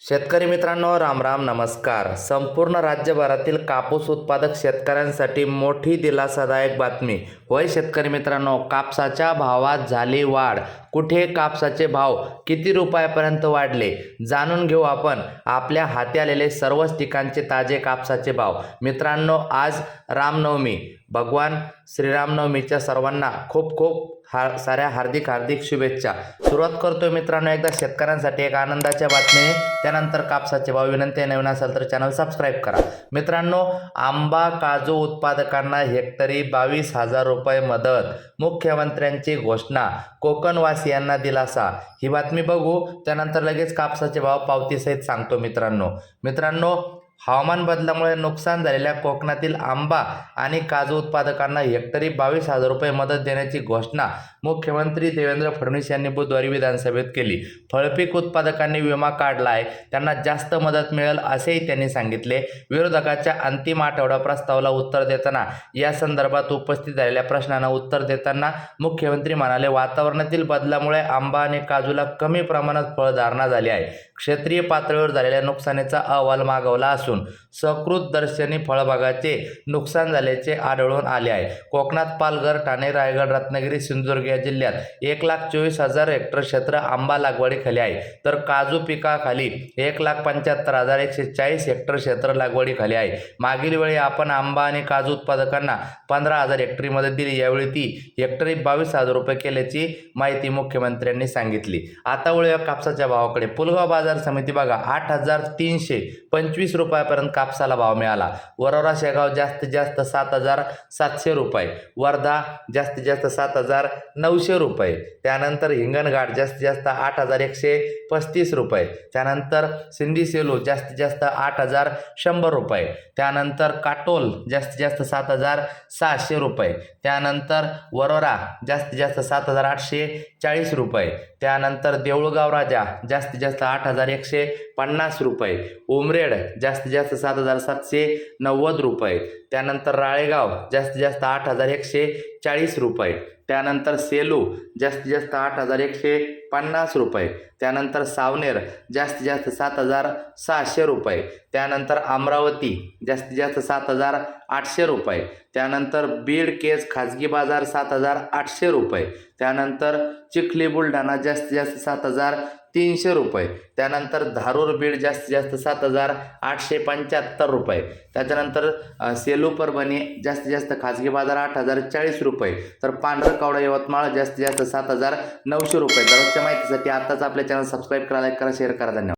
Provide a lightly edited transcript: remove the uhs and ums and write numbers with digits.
शेतकरी मित्रांनो, राम राम नमस्कार. संपूर्ण राज्यभरातील कापूस उत्पादक शेतकऱ्यांसाठी मोठी दिलासादायक बातमी. होय शेतकरी मित्रांनो, कापसाच्या भावात झाली वाढ. कुठे कापसाचे भाव किती रुपयापर्यंत वाढले जाणून घेऊ आपण. आपल्या हाती आलेले सर्वच ठिकाणचे ताजे कापसाचे भाव. मित्रांनो, आज रामनवमी. भगवान श्रीरामनवमीच्या सर्वांना खूप खूप साऱ्या हार्दिक शुभेच्छा. सुरुवात करतोय मित्रांनो एकदा शेतकऱ्यांसाठी एक आनंदाच्या बातमीने, त्यानंतर कापसाचे भाव. विनंती आहे, नवीन असेल तर चॅनल सबस्क्राईब करा. मित्रांनो, आंबा काजू उत्पादकांना हेक्टरी 22,000 रुपये मदत. मुख्यमंत्र्यांची घोषणा, कोकणवासियांना दिलासा. ही बातमी बघू, त्यानंतर लगेच कापसाचे भाव पावतीसहित सांगतो. मित्रांनो हवामान बदलामुळे नुकसान झालेल्या कोकणातील आंबा आणि काजू उत्पादकांना हेक्टरी 22,000 रुपये मदत देण्याची घोषणा मुख्यमंत्री देवेंद्र फडणवीस यांनी बुधवारी विधानसभेत केली. फळपीक उत्पादकांनी विमा काढला आहे, त्यांना जास्त मदत मिळेल असेही त्यांनी सांगितले. विरोधकाच्या अंतिम आठवडा प्रस्तावाला उत्तर देताना या संदर्भात उपस्थित झालेल्या प्रश्नांना उत्तर देताना मुख्यमंत्री म्हणाले, वातावरणातील बदलामुळे आंबा आणि काजूला कमी प्रमाणात फळधारणा झाली आहे. क्षेत्रीय पातळीवर झालेल्या नुकसानीचा अहवाल मागवला असून सकृत दर्शनी फळबागाचे नुकसान झाल्याचे आढळून आले आहे. कोकणात पालघर, ठाणे, रायगड, रत्नागिरी, सिंधुदुर्ग या जिल्ह्यात 1,24,000 हेक्टर क्षेत्र आंबा लागवडीखाली आहे, तर काजू पिकाखाली 1,75,140 हेक्टर क्षेत्र लागवडीखाली आहे. मागील वेळी आपण आंबा आणि काजू उत्पादकांना 15,000 हेक्टरी मदत दिली, यावेळी ती हेक्टरी 22,000 रुपये केल्याची माहिती मुख्यमंत्र्यांनी सांगितली. आता वळूया कापसाच्या भावाकडे. पुलगाव बाजार समिती बघा, 8,325 रुपयापर्यंत कापसाला भाव मिळाला. वरोरा शेगाव जास्तीत जास्त 7,700 रुपये, वर्धा जास्तीत जास्त 7,900 रुपये, त्यानंतर हिंगणघाट जास्तीत जास्त 8,135 रुपये, त्यानंतर सिंधी सेलू जास्तीत जास्त 8,100 रुपये, त्यानंतर काटोल जास्तीत जास्त 7,600 रुपये, त्यानंतर वरोरा जास्तीत जास्त 7,840 रुपये, त्यानंतर देऊळगाव राजा जास्तीत जास्त 8,150 रुपये, उमरेड जास्तीत जास्त 7,790 रुपये, त्यानंतर राळेगाव जास्तीत जास्त 8,140 रुपये, त्यानंतर सेलू जास्तीत जास्त 8,150 रुपये, त्यानंतर सावनेर जास्तीत जास्त 7,600 रुपये, त्यानंतर अमरावती जास्तीत जास्त 7,800 रुपये, त्यानंतर बीड केज खाजगी बाजार 7,800 रुपये, त्यानंतर चिखली बुलढाणा जास्तीत जास्त 7,300 रुपये, त्यानंतर धारूर बीड जास्तीत जास्त 7,875 रुपये, त्याच्यानंतर सेलू परभणी जास्तीत जास्त खाजगी बाजार 8,040 रुपये, तर पांढरं कावडा यवतमाळ जास्तीत जास्त 7,900 रुपये. दररोजच्या माहितीसाठी आताच आपल्या चॅनल सबस्क्राईब करा, लाईक करा, शेअर करा. धन्यवाद.